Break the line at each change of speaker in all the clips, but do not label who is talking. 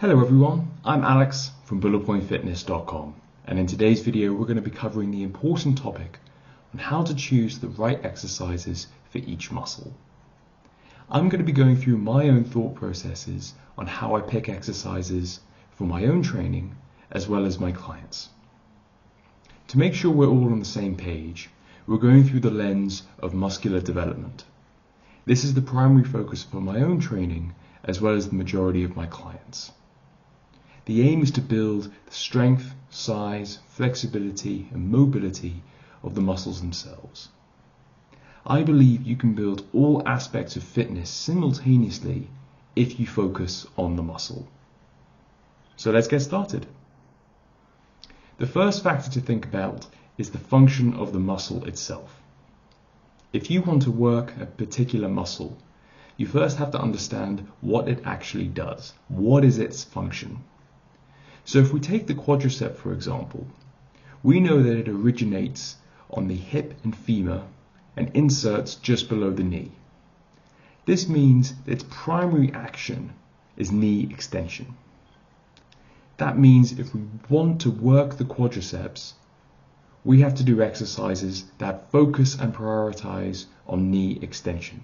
Hello everyone, I'm Alex from bulletpointfitness.com, and in today's video we're going to be covering the important topic on how to choose the right exercises for each muscle. I'm going to be going through my own thought processes on how I pick exercises for my own training as well as my clients. To make sure we're all on the same page, we're going through the lens of muscular development. This is the primary focus for my own training as well as the majority of my clients. The aim is to build the strength, size, flexibility, and mobility of the muscles themselves. I believe you can build all aspects of fitness simultaneously if you focus on the muscle. So let's get started. The first factor to think about is the function of the muscle itself. If you want to work a particular muscle, you first have to understand what it actually does. What is its function? So if we take the quadricep, for example, we know that it originates on the hip and femur and inserts just below the knee. This means that its primary action is knee extension. That means if we want to work the quadriceps, we have to do exercises that focus and prioritize on knee extension,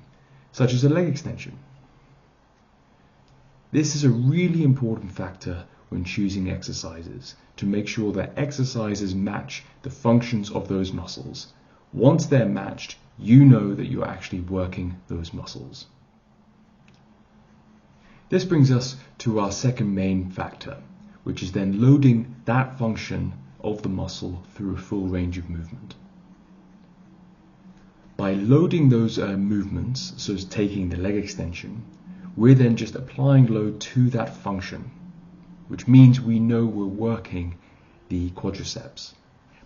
such as a leg extension. This is a really important factor when choosing exercises, to make sure that exercises match the functions of those muscles. Once they're matched, you know that you're actually working those muscles. This brings us to our second main factor, which is then loading that function of the muscle through a full range of movement. By loading those movements, so as taking the leg extension, we're then just applying load to that function, which means we know we're working the quadriceps.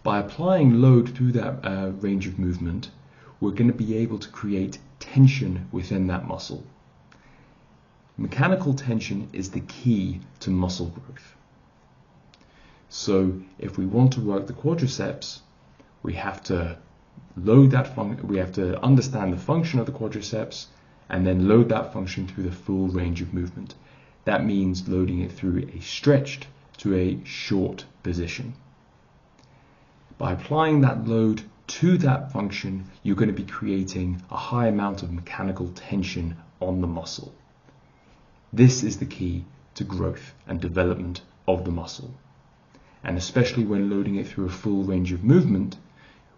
By applying load through that range of movement, we're going to be able to create tension within that muscle. Mechanical tension is the key to muscle growth. So if we want to work the quadriceps, we have to load that we have to understand the function of the quadriceps and then load that function through the full range of movement. That means loading it through a stretched to a short position. By applying that load to that function, you're going to be creating a high amount of mechanical tension on the muscle. This is the key to growth and development of the muscle. And especially when loading it through a full range of movement,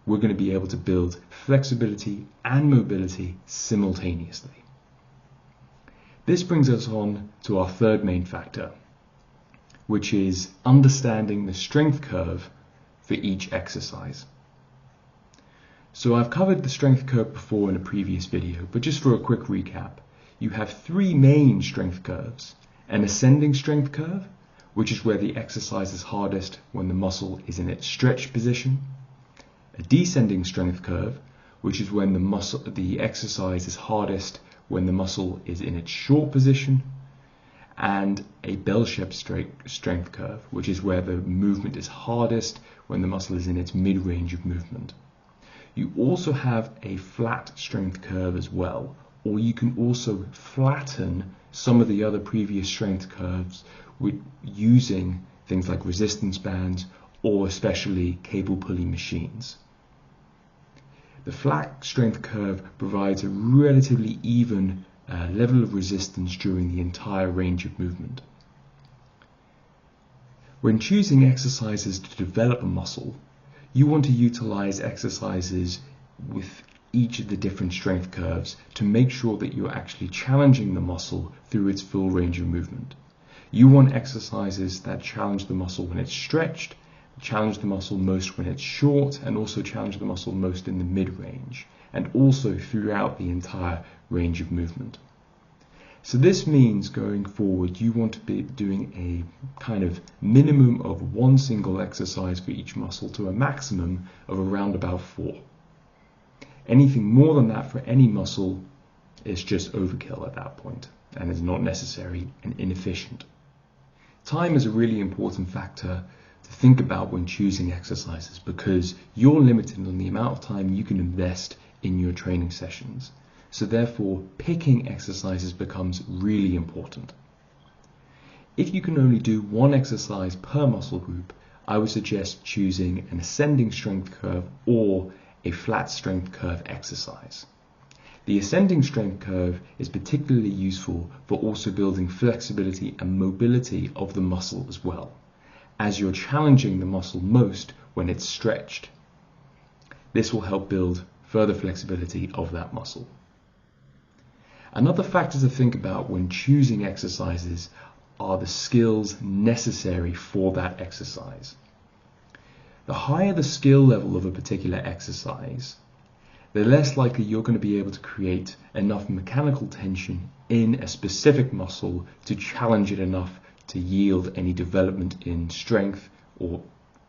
we're going to be able to build flexibility and mobility simultaneously. This brings us on to our third main factor, which is understanding the strength curve for each exercise. So I've covered the strength curve before in a previous video, but just for a quick recap, you have three main strength curves: an ascending strength curve, which is where the exercise is hardest when the muscle is in its stretched position; a descending strength curve, which is when the exercise is hardest when the muscle is in its short position; and a bell-shaped strength curve, which is where the movement is hardest when the muscle is in its mid-range of movement. You also have a flat strength curve as well, or you can also flatten some of the other previous strength curves with using things like resistance bands or especially cable pulley machines. The flat strength curve provides a relatively even level of resistance during the entire range of movement. When choosing exercises to develop a muscle, you want to utilize exercises with each of the different strength curves to make sure that you're actually challenging the muscle through its full range of movement. You want exercises that challenge the muscle when it's stretched, challenge the muscle most when it's short, and also challenge the muscle most in the mid-range, and also throughout the entire range of movement. So this means going forward you want to be doing a kind of minimum of one single exercise for each muscle to a maximum of around about 4. Anything more than that for any muscle is just overkill at that point and is not necessary and inefficient. Time is a really important factor to think about when choosing exercises, because you're limited on the amount of time you can invest in your training sessions. So therefore, picking exercises becomes really important. If you can only do one exercise per muscle group, I would suggest choosing an ascending strength curve or a flat strength curve exercise. The ascending strength curve is particularly useful for also building flexibility and mobility of the muscle as well, as you're challenging the muscle most when it's stretched. This will help build further flexibility of that muscle. Another factor to think about when choosing exercises are the skills necessary for that exercise. The higher the skill level of a particular exercise, the less likely you're going to be able to create enough mechanical tension in a specific muscle to challenge it enough to yield any development in strength, or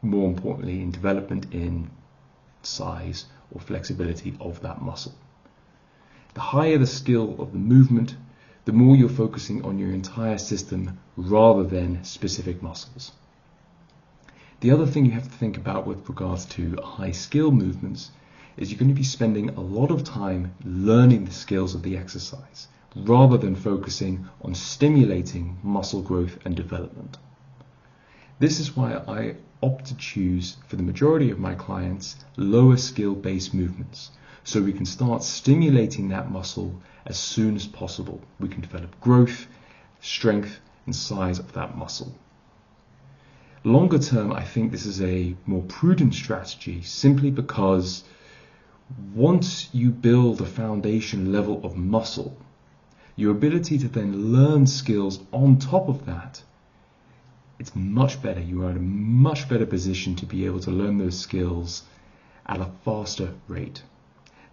more importantly, in development in size or flexibility of that muscle. The higher the skill of the movement, the more you're focusing on your entire system rather than specific muscles. The other thing you have to think about with regards to high skill movements is you're going to be spending a lot of time learning the skills of the exercise rather than focusing on stimulating muscle growth and development. This is why I opt to choose, for the majority of my clients, lower skill based movements, so we can start stimulating that muscle as soon as possible. We can develop growth, strength, and size of that muscle. Longer term, I think this is a more prudent strategy simply because once you build a foundation level of muscle, your ability to then learn skills on top of that, it's much better. You are in a much better position to be able to learn those skills at a faster rate.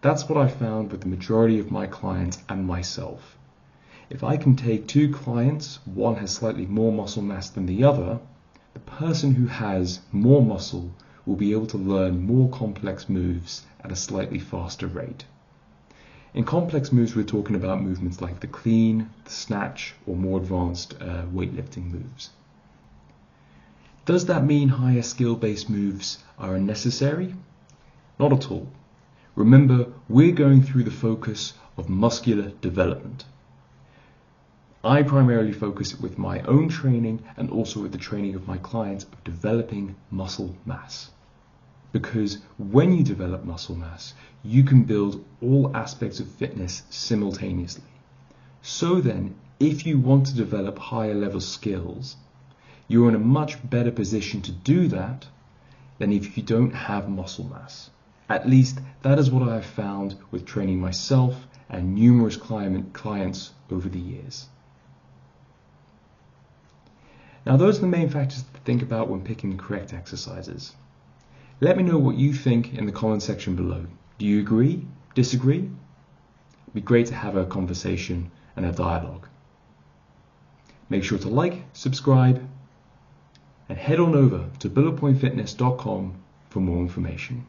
That's what I found with the majority of my clients and myself. If I can take two clients, one has slightly more muscle mass than the other, the person who has more muscle will be able to learn more complex moves at a slightly faster rate. In complex moves, we're talking about movements like the clean, the snatch, or more advanced weightlifting moves. Does that mean higher skill-based moves are unnecessary? Not at all. Remember, we're going through the focus of muscular development. I primarily focus with my own training and also with the training of my clients of developing muscle mass. Because when you develop muscle mass, you can build all aspects of fitness simultaneously. So then, if you want to develop higher level skills, you're in a much better position to do that than if you don't have muscle mass. At least that is what I have found with training myself and numerous clients over the years. Now, those are the main factors to think about when picking the correct exercises. Let me know what you think in the comment section below. Do you agree? Disagree? It'd be great to have a conversation and a dialogue. Make sure to like, subscribe, and head on over to bulletpointfitness.com for more information.